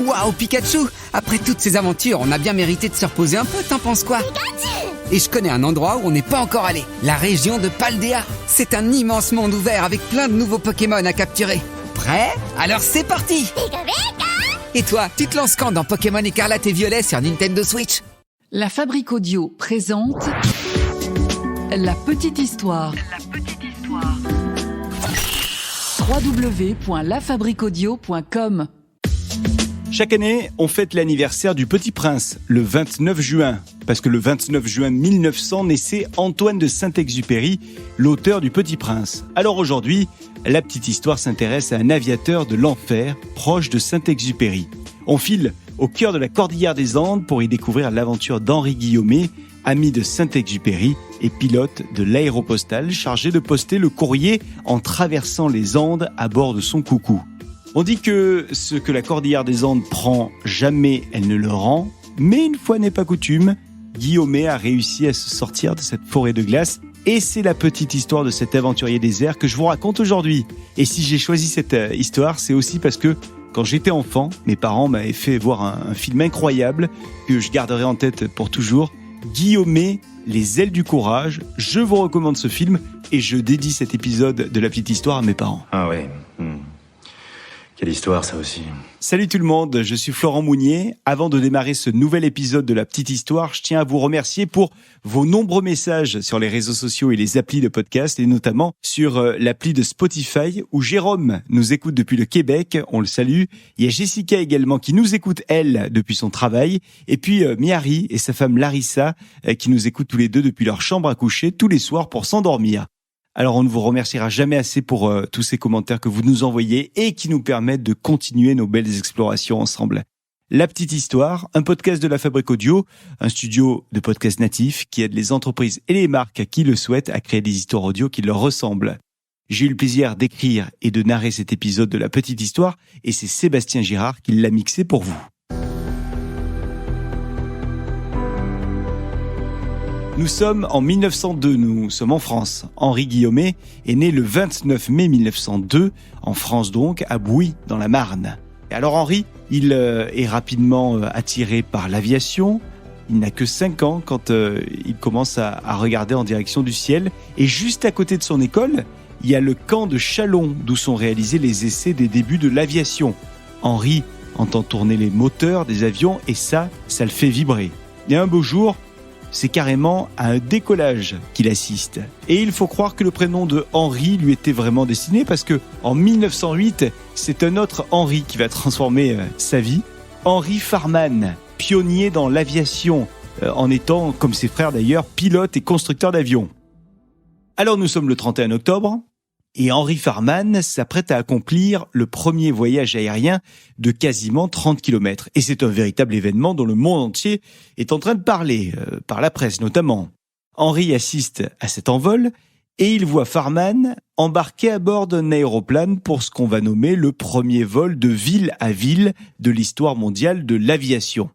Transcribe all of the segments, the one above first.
Waouh, Pikachu! Après toutes ces aventures, on a bien mérité de se reposer un peu, t'en penses quoi? Et je connais un endroit où on n'est pas encore allé, la région de Paldea. C'est un immense monde ouvert avec plein de nouveaux Pokémon à capturer. Prêt? Alors c'est parti! Et toi, tu te lances quand dans Pokémon Écarlate et Violet sur Nintendo Switch? La Fabrique Audio présente La Petite Histoire. www.lafabriqueaudio.com. Chaque année, on fête l'anniversaire du Petit Prince, le 29 juin. Parce que le 29 juin 1900 naissait Antoine de Saint-Exupéry, l'auteur du Petit Prince. Alors aujourd'hui, la petite histoire s'intéresse à un aviateur de l'enfer, proche de Saint-Exupéry. On file au cœur de la Cordillère des Andes pour y découvrir l'aventure d'Henri Guillaumet, ami de Saint-Exupéry et pilote de l'aéropostale chargé de poster le courrier en traversant les Andes à bord de son coucou. On dit que ce que la Cordillère des Andes prend, jamais elle ne le rend. Mais une fois n'est pas coutume, Guillaumet a réussi à se sortir de cette forêt de glace. Et c'est la petite histoire de cet aventurier des airs que je vous raconte aujourd'hui. Et si j'ai choisi cette histoire, c'est aussi parce que quand j'étais enfant, mes parents m'avaient fait voir un film incroyable que je garderai en tête pour toujours. Guillaumet, les ailes du courage. Je vous recommande ce film et je dédie cet épisode de la petite histoire à mes parents. Ah ouais. Quelle histoire, ça aussi. Salut tout le monde, je suis Florent Mounier. Avant de démarrer ce nouvel épisode de La Petite Histoire, je tiens à vous remercier pour vos nombreux messages sur les réseaux sociaux et les applis de podcast, et notamment sur l'appli de Spotify, où Jérôme nous écoute depuis le Québec, on le salue. Il y a Jessica également qui nous écoute, elle, depuis son travail. Et puis Miari et sa femme Larissa qui nous écoutent tous les deux depuis leur chambre à coucher, tous les soirs pour s'endormir. Alors on ne vous remerciera jamais assez pour tous ces commentaires que vous nous envoyez et qui nous permettent de continuer nos belles explorations ensemble. La Petite Histoire, un podcast de la Fabrique Audio, un studio de podcast natif qui aide les entreprises et les marques qui le souhaitent à créer des histoires audio qui leur ressemblent. J'ai eu le plaisir d'écrire et de narrer cet épisode de La Petite Histoire et c'est Sébastien Girard qui l'a mixé pour vous. Nous sommes en 1902, nous sommes en France. Henri Guillaumet est né le 29 mai 1902, en France donc, à Bouy, dans la Marne. Et alors Henri, il est rapidement attiré par l'aviation. Il n'a que 5 ans quand il commence à regarder en direction du ciel. Et juste à côté de son école, il y a le camp de Châlons, d'où sont réalisés les essais des débuts de l'aviation. Henri entend tourner les moteurs des avions et ça le fait vibrer. Et un beau jour, c'est carrément à un décollage qu'il assiste. Et il faut croire que le prénom de Henri lui était vraiment destiné parce que en 1908, c'est un autre Henri qui va transformer sa vie. Henri Farman, pionnier dans l'aviation, en étant, comme ses frères d'ailleurs, pilote et constructeur d'avions. Alors nous sommes le 31 octobre. Et Henri Farman s'apprête à accomplir le premier voyage aérien de quasiment 30 km. Et c'est un véritable événement dont le monde entier est en train de parler, par la presse notamment. Henri assiste à cet envol et il voit Farman embarqué à bord d'un aéroplane pour ce qu'on va nommer le premier vol de ville à ville de l'histoire mondiale de l'aviation.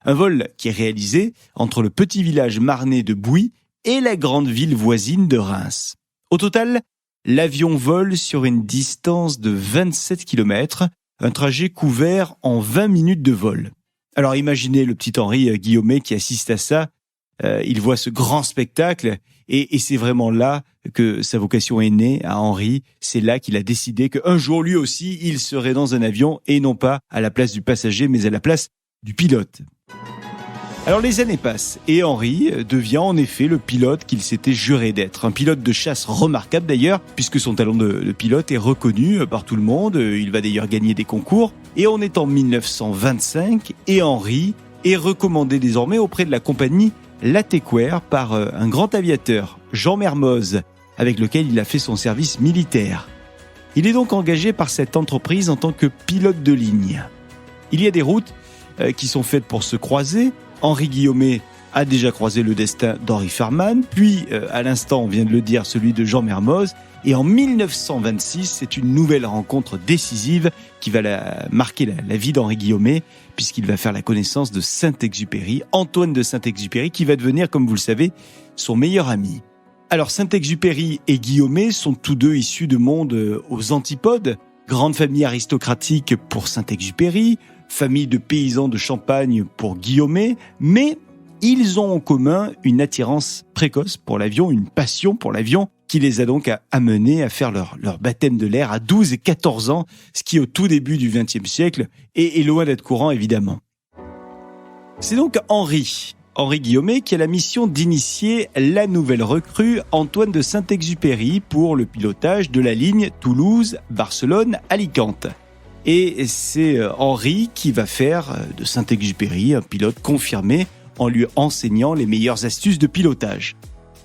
Un vol qui est réalisé entre le petit village marnais de Bouy et la grande ville voisine de Reims. Au total, l'avion vole sur une distance de 27 km, un trajet couvert en 20 minutes de vol. Alors imaginez le petit Henri Guillaumet qui assiste à ça, il voit ce grand spectacle et c'est vraiment là que sa vocation est née à Henri. C'est là qu'il a décidé qu'un jour lui aussi il serait dans un avion et non pas à la place du passager mais à la place du pilote. Alors les années passent et Henri devient en effet le pilote qu'il s'était juré d'être. Un pilote de chasse remarquable d'ailleurs, puisque son talent de pilote est reconnu par tout le monde. Il va d'ailleurs gagner des concours. Et on est en 1925 et Henri est recommandé désormais auprès de la compagnie Latécoère par un grand aviateur, Jean Mermoz, avec lequel il a fait son service militaire. Il est donc engagé par cette entreprise en tant que pilote de ligne. Il y a des routes qui sont faites pour se croiser. Henri Guillaumet a déjà croisé le destin d'Henri Farman, puis, à l'instant, on vient de le dire, celui de Jean Mermoz. Et en 1926, c'est une nouvelle rencontre décisive qui va marquer la vie d'Henri Guillaumet, puisqu'il va faire la connaissance de Saint-Exupéry, Antoine de Saint-Exupéry, qui va devenir, comme vous le savez, son meilleur ami. Alors, Saint-Exupéry et Guillaumet sont tous deux issus de mondes aux antipodes. grande famille aristocratique pour Saint-Exupéry, famille de paysans de Champagne pour Guillaumet, mais ils ont en commun une attirance précoce pour l'avion, une passion pour l'avion, qui les a donc amenés à faire leur baptême de l'air à 12 et 14 ans, ce qui au tout début du XXe siècle est loin d'être courant évidemment. C'est donc Henri Guillaumet qui a la mission d'initier la nouvelle recrue Antoine de Saint-Exupéry pour le pilotage de la ligne Toulouse-Barcelone-Alicante. Et c'est Henri qui va faire de Saint-Exupéry un pilote confirmé en lui enseignant les meilleures astuces de pilotage.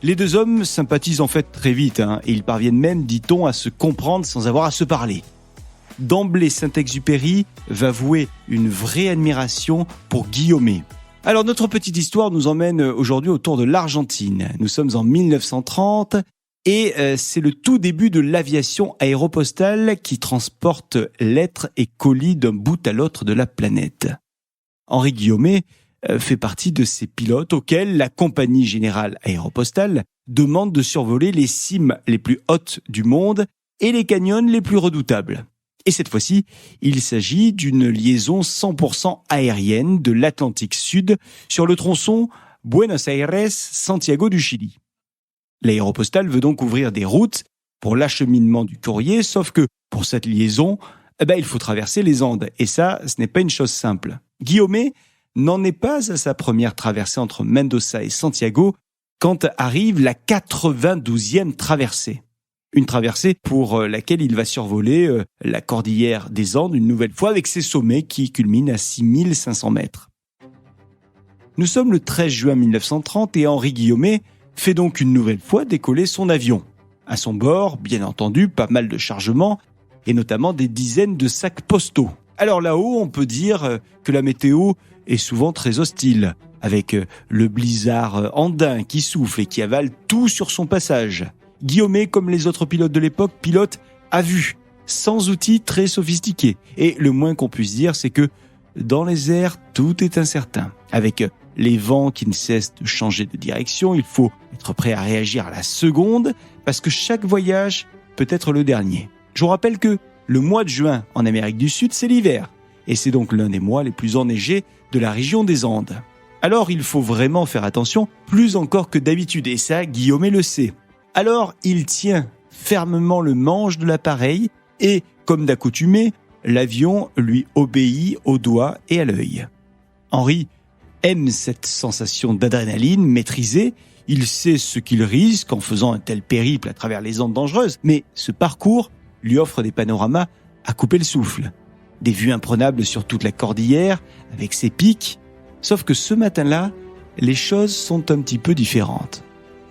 Les deux hommes sympathisent en fait très vite, et ils parviennent même, dit-on, à se comprendre sans avoir à se parler. D'emblée, Saint-Exupéry va vouer une vraie admiration pour Guillaumet. Alors notre petite histoire nous emmène aujourd'hui autour de l'Argentine. Nous sommes en 1930 et c'est le tout début de l'aviation aéropostale qui transporte lettres et colis d'un bout à l'autre de la planète. Henri Guillaumet fait partie de ces pilotes auxquels la Compagnie Générale Aéropostale demande de survoler les cimes les plus hautes du monde et les canyons les plus redoutables. Et cette fois-ci, il s'agit d'une liaison 100% aérienne de l'Atlantique Sud sur le tronçon Buenos Aires-Santiago du Chili. L'aéropostale veut donc ouvrir des routes pour l'acheminement du courrier, sauf que pour cette liaison, il faut traverser les Andes. Et ça, ce n'est pas une chose simple. Guillaumet n'en est pas à sa première traversée entre Mendoza et Santiago quand arrive la 92e traversée. Une traversée pour laquelle il va survoler la cordillère des Andes une nouvelle fois avec ses sommets qui culminent à 6500 mètres. Nous sommes le 13 juin 1930 et Henri Guillaumet fait donc une nouvelle fois décoller son avion. À son bord, bien entendu, pas mal de chargements et notamment des dizaines de sacs postaux. Alors là-haut, on peut dire que la météo est souvent très hostile, avec le blizzard andin qui souffle et qui avale tout sur son passage. Guillaumet, comme les autres pilotes de l'époque, pilote à vue, sans outils très sophistiqués. Et le moins qu'on puisse dire, c'est que dans les airs, tout est incertain. Avec les vents qui ne cessent de changer de direction, il faut être prêt à réagir à la seconde, parce que chaque voyage peut être le dernier. Je vous rappelle que le mois de juin en Amérique du Sud, c'est l'hiver. Et c'est donc l'un des mois les plus enneigés de la région des Andes. Alors il faut vraiment faire attention, plus encore que d'habitude, et ça, Guillaumet le sait. Alors, il tient fermement le manche de l'appareil et, comme d'accoutumé, l'avion lui obéit au doigt et à l'œil. Henri aime cette sensation d'adrénaline maîtrisée. Il sait ce qu'il risque en faisant un tel périple à travers les Andes dangereuses, mais ce parcours lui offre des panoramas à couper le souffle. Des vues imprenables sur toute la cordillère, avec ses pics. Sauf que ce matin-là, les choses sont un petit peu différentes.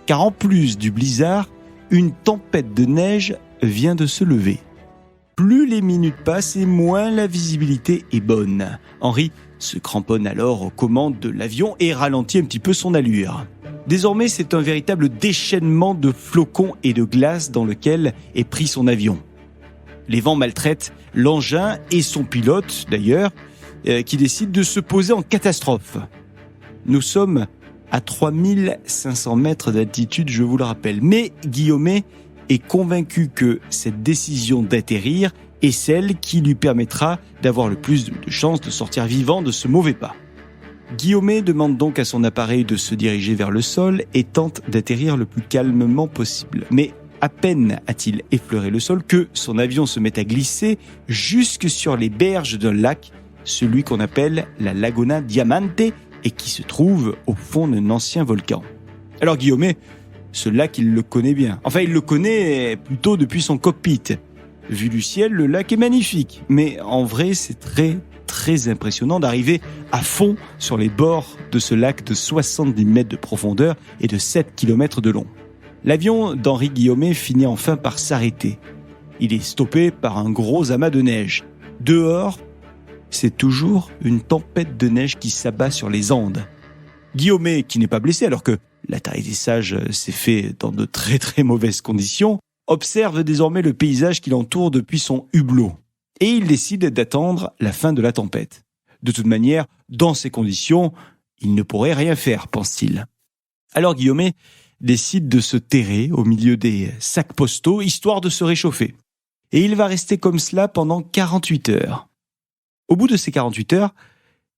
Car en plus du blizzard, une tempête de neige vient de se lever. Plus les minutes passent et moins la visibilité est bonne. Henri se cramponne alors aux commandes de l'avion et ralentit un petit peu son allure. Désormais, c'est un véritable déchaînement de flocons et de glace dans lequel est pris son avion. Les vents maltraitent l'engin et son pilote, d'ailleurs, qui décide de se poser en catastrophe. Nous sommes à 3500 mètres d'altitude, je vous le rappelle. Mais Guillaumet est convaincu que cette décision d'atterrir est celle qui lui permettra d'avoir le plus de chances de sortir vivant de ce mauvais pas. Guillaumet demande donc à son appareil de se diriger vers le sol et tente d'atterrir le plus calmement possible. Mais à peine a-t-il effleuré le sol que son avion se met à glisser jusque sur les berges d'un lac, celui qu'on appelle la Laguna Diamante, et qui se trouve au fond d'un ancien volcan. Alors Guillaumet, ce lac, il le connaît bien. Enfin, il le connaît plutôt depuis son cockpit. Vu du ciel, le lac est magnifique. Mais en vrai, c'est très, très impressionnant d'arriver à fond sur les bords de ce lac de 70 mètres de profondeur et de 7 km de long. L'avion d'Henri Guillaumet finit enfin par s'arrêter. Il est stoppé par un gros amas de neige. Dehors, c'est toujours une tempête de neige qui s'abat sur les Andes. Guillaumet, qui n'est pas blessé alors que l'atterrissage s'est fait dans de très très mauvaises conditions, observe désormais le paysage qui l'entoure depuis son hublot. Et il décide d'attendre la fin de la tempête. De toute manière, dans ces conditions, il ne pourrait rien faire, pense-t-il. Alors Guillaumet décide de se terrer au milieu des sacs postaux, histoire de se réchauffer. Et il va rester comme cela pendant 48 heures. Au bout de ces 48 heures,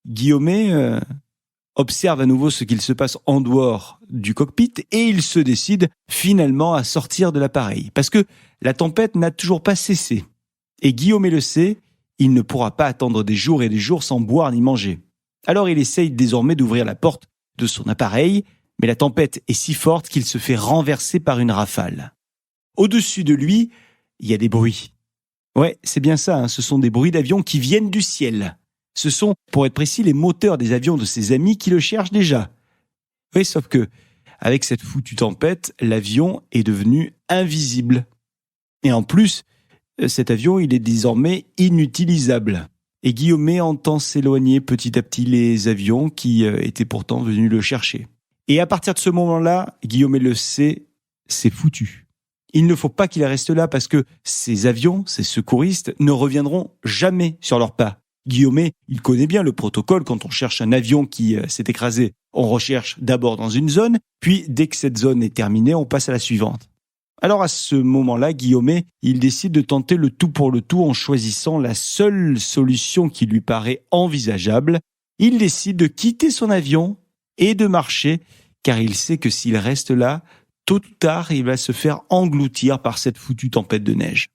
Guillaumet observe à nouveau ce qu'il se passe en dehors du cockpit et il se décide finalement à sortir de l'appareil. Parce que la tempête n'a toujours pas cessé. Et Guillaumet le sait, il ne pourra pas attendre des jours et des jours sans boire ni manger. Alors il essaye désormais d'ouvrir la porte de son appareil, mais la tempête est si forte qu'il se fait renverser par une rafale. Au-dessus de lui, il y a des bruits. Ouais, c'est bien ça, ce sont des bruits d'avions qui viennent du ciel. Ce sont, pour être précis, les moteurs des avions de ses amis qui le cherchent déjà. Oui, sauf que, avec cette foutue tempête, l'avion est devenu invisible. Et en plus, cet avion, il est désormais inutilisable. Et Guillaumet entend s'éloigner petit à petit les avions qui étaient pourtant venus le chercher. Et à partir de ce moment-là, Guillaumet le sait, c'est foutu. Il ne faut pas qu'il reste là parce que ces avions, ces secouristes, ne reviendront jamais sur leurs pas. Guillaumet, il connaît bien le protocole quand on cherche un avion qui s'est écrasé. On recherche d'abord dans une zone, puis dès que cette zone est terminée, on passe à la suivante. Alors à ce moment-là, Guillaumet, il décide de tenter le tout pour le tout en choisissant la seule solution qui lui paraît envisageable. Il décide de quitter son avion et de marcher, car il sait que s'il reste là, tôt ou tard, il va se faire engloutir par cette foutue tempête de neige.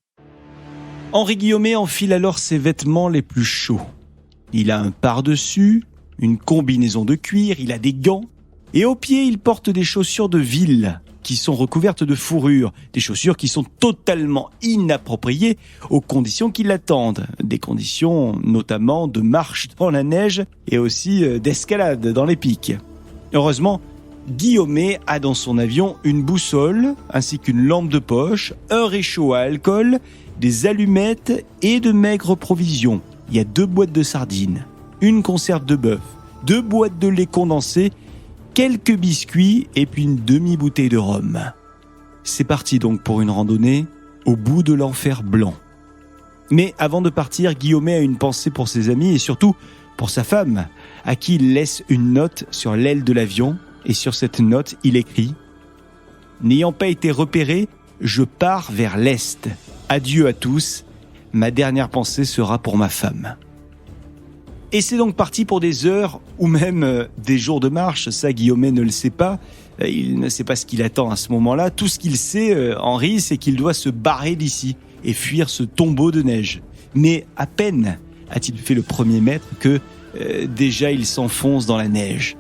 Henri Guillaumet enfile alors ses vêtements les plus chauds. Il a un pardessus, une combinaison de cuir, il a des gants, et aux pieds, il porte des chaussures de ville qui sont recouvertes de fourrure, des chaussures qui sont totalement inappropriées aux conditions qui l'attendent, des conditions notamment de marche dans la neige et aussi d'escalade dans les pics. Heureusement, Guillaumet a dans son avion une boussole, ainsi qu'une lampe de poche, un réchaud à alcool, des allumettes et de maigres provisions. Il y a 2 boîtes de sardines, une conserve de bœuf, 2 boîtes de lait condensé, quelques biscuits et puis une demi-bouteille de rhum. C'est parti donc pour une randonnée au bout de l'enfer blanc. Mais avant de partir, Guillaumet a une pensée pour ses amis et surtout pour sa femme, à qui il laisse une note sur l'aile de l'avion. Et sur cette note, il écrit « N'ayant pas été repéré, je pars vers l'Est. Adieu à tous. Ma dernière pensée sera pour ma femme. » Et c'est donc parti pour des heures ou même des jours de marche. Ça, Guillaumet ne le sait pas. Il ne sait pas ce qu'il attend à ce moment-là. Tout ce qu'il sait, Henri, c'est qu'il doit se barrer d'ici et fuir ce tombeau de neige. Mais à peine a-t-il fait le premier mètre que déjà il s'enfonce dans la neige.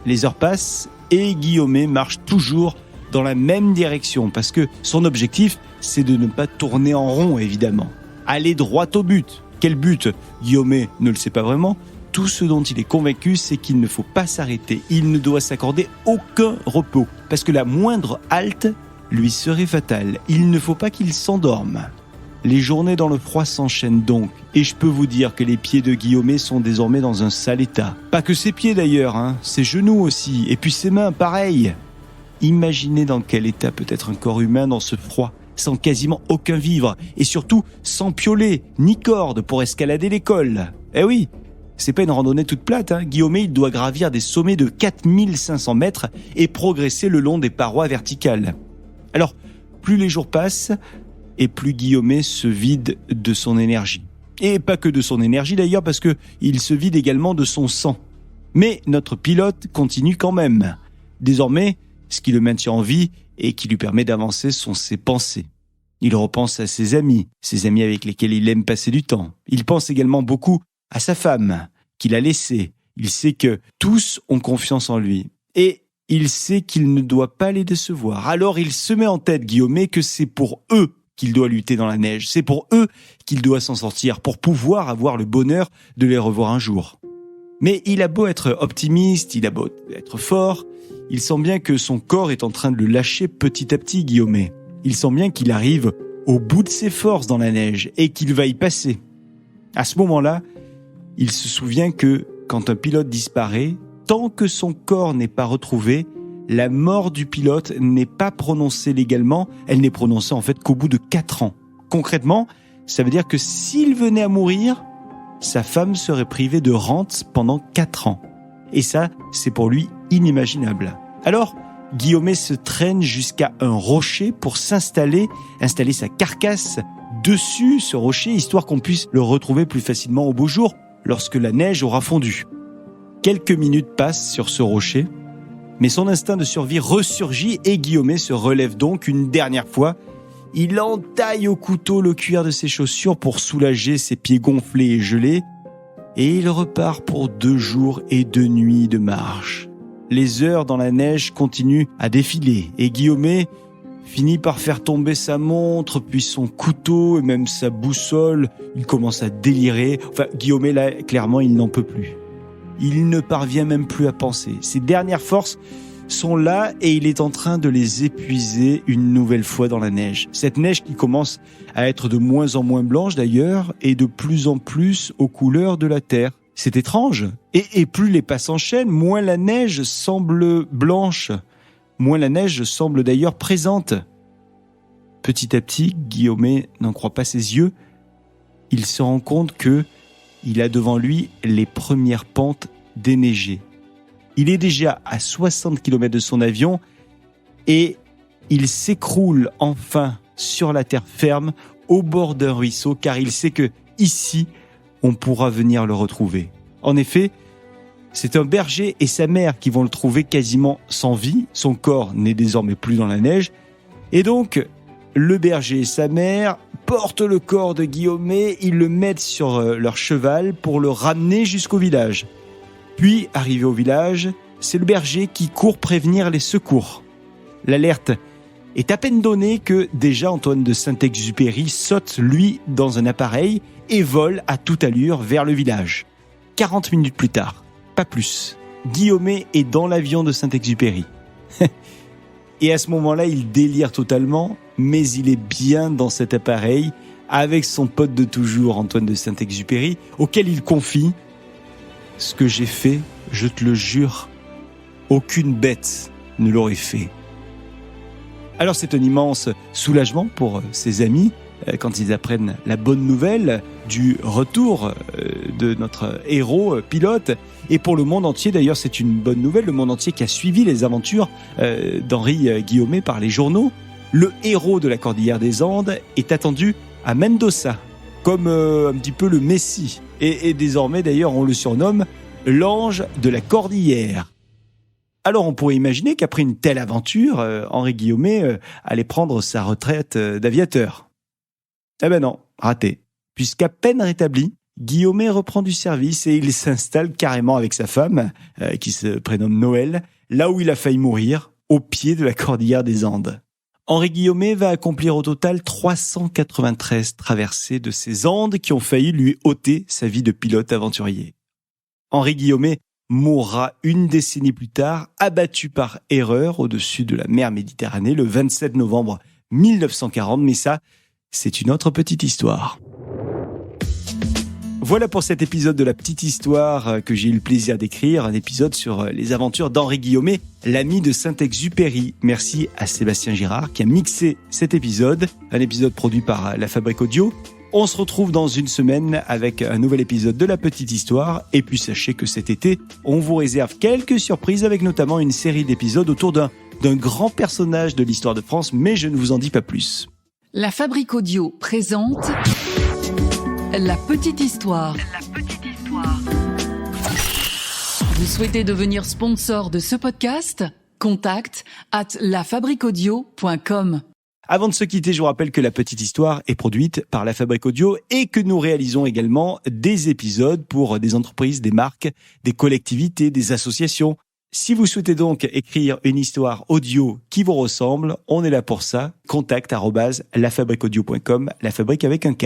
Les heures passent et Guillaumet marche toujours dans la même direction parce que son objectif, c'est de ne pas tourner en rond, évidemment. Aller droit au but. Quel but ? Guillaumet ne le sait pas vraiment. Tout ce dont il est convaincu, c'est qu'il ne faut pas s'arrêter. Il ne doit s'accorder aucun repos parce que la moindre halte lui serait fatale. Il ne faut pas qu'il s'endorme. Les journées dans le froid s'enchaînent donc, et je peux vous dire que les pieds de Guillaumet sont désormais dans un sale état. Pas que ses pieds d'ailleurs, ses genoux aussi, et puis ses mains, pareil. Imaginez dans quel état peut être un corps humain dans ce froid, sans quasiment aucun vivre, et surtout sans piolet, ni corde pour escalader les cols. Eh oui, c'est pas une randonnée toute plate, Guillaumet, il doit gravir des sommets de 4500 mètres et progresser le long des parois verticales. Alors, plus les jours passent, et plus Guillaumet se vide de son énergie. Et pas que de son énergie d'ailleurs, parce que il se vide également de son sang. Mais notre pilote continue quand même. Désormais, ce qui le maintient en vie et qui lui permet d'avancer sont ses pensées. Il repense à ses amis avec lesquels il aime passer du temps. Il pense également beaucoup à sa femme, qu'il a laissée. Il sait que tous ont confiance en lui. Et il sait qu'il ne doit pas les décevoir. Alors il se met en tête, Guillaumet, que c'est pour eux qu'il doit lutter dans la neige. C'est pour eux qu'il doit s'en sortir, pour pouvoir avoir le bonheur de les revoir un jour. Mais il a beau être optimiste, il a beau être fort, il sent bien que son corps est en train de le lâcher petit à petit, Guillaumet. Il sent bien qu'il arrive au bout de ses forces dans la neige et qu'il va y passer. À ce moment-là, il se souvient que quand un pilote disparaît, tant que son corps n'est pas retrouvé, la mort du pilote n'est pas prononcée légalement, elle n'est prononcée en fait qu'au bout de 4 ans. Concrètement, ça veut dire que s'il venait à mourir, sa femme serait privée de rente pendant 4 ans. Et ça, c'est pour lui inimaginable. Alors, Guillaumet se traîne jusqu'à un rocher pour installer sa carcasse dessus ce rocher, histoire qu'on puisse le retrouver plus facilement au beau jour, lorsque la neige aura fondu. Quelques minutes passent sur ce rocher, mais son instinct de survie ressurgit et Guillaumet se relève donc une dernière fois. Il entaille au couteau le cuir de ses chaussures pour soulager ses pieds gonflés et gelés, et il repart pour 2 jours et 2 nuits de marche. Les heures dans la neige continuent à défiler et Guillaumet finit par faire tomber sa montre, puis son couteau et même sa boussole. Il commence à délirer. Enfin, Guillaumet, là, clairement, il n'en peut plus. Il ne parvient même plus à penser. Ses dernières forces sont là et il est en train de les épuiser une nouvelle fois dans la neige. Cette neige qui commence à être de moins en moins blanche d'ailleurs et de plus en plus aux couleurs de la terre. C'est étrange. Et plus les pas s'enchaînent, moins la neige semble blanche. Moins la neige semble d'ailleurs présente. Petit à petit, Guillaumet n'en croit pas ses yeux. Il se rend compte que il a devant lui les premières pentes déneigées. Il est déjà à 60 km de son avion et il s'écroule enfin sur la terre ferme au bord d'un ruisseau car il sait que ici, on pourra venir le retrouver. En effet, c'est un berger et sa mère qui vont le trouver quasiment sans vie. Son corps n'est désormais plus dans la neige. Et donc, le berger et sa mère portent le corps de Guillaumet, ils le mettent sur leur cheval pour le ramener jusqu'au village. Puis, arrivé au village, c'est le berger qui court prévenir les secours. L'alerte est à peine donnée que déjà Antoine de Saint-Exupéry saute, lui, dans un appareil et vole à toute allure vers le village. 40 minutes plus tard, pas plus, Guillaumet est dans l'avion de Saint-Exupéry. Et à ce moment-là, il délire totalement, mais il est bien dans cet appareil avec son pote de toujours, Antoine de Saint-Exupéry, auquel il confie « Ce que j'ai fait, je te le jure, aucune bête ne l'aurait fait. » Alors c'est un immense soulagement pour ses amis quand ils apprennent la bonne nouvelle du retour de notre héros pilote. Et pour le monde entier, d'ailleurs, c'est une bonne nouvelle, le monde entier qui a suivi les aventures d'Henri Guillaumet par les journaux. Le héros de la Cordillère des Andes est attendu à Mendoza, comme un petit peu le Messie. Et désormais, d'ailleurs, on le surnomme l'ange de la Cordillère. Alors, on pourrait imaginer qu'après une telle aventure, Henri Guillaumet allait prendre sa retraite d'aviateur. Eh ben non, raté. Puisqu'à peine rétabli, Guillaumet reprend du service et il s'installe carrément avec sa femme, qui se prénomme Noël, là où il a failli mourir, au pied de la Cordillère des Andes. Henri Guillaumet va accomplir au total 393 traversées de ces Andes qui ont failli lui ôter sa vie de pilote aventurier. Henri Guillaumet mourra une décennie plus tard, abattu par erreur au-dessus de la mer Méditerranée le 27 novembre 1940, mais ça, c'est une autre petite histoire. Voilà pour cet épisode de la petite histoire que j'ai eu le plaisir d'écrire, un épisode sur les aventures d'Henri Guillaumet, l'ami de Saint-Exupéry. Merci à Sébastien Girard qui a mixé cet épisode, un épisode produit par La Fabrique Audio. On se retrouve dans une semaine avec un nouvel épisode de la petite histoire. Et puis sachez que cet été, on vous réserve quelques surprises avec notamment une série d'épisodes autour d'un grand personnage de l'histoire de France, mais je ne vous en dis pas plus. La Fabrique Audio présente La Petite Histoire. Vous souhaitez devenir sponsor de ce podcast ? Contact @lafabriqueaudio.com. Avant de se quitter, je vous rappelle que La Petite Histoire est produite par La Fabrique Audio et que nous réalisons également des épisodes pour des entreprises, des marques, des collectivités, des associations. Si vous souhaitez donc écrire une histoire audio qui vous ressemble, on est là pour ça. Contact @lafabriqueaudio.com, la fabrique avec un K.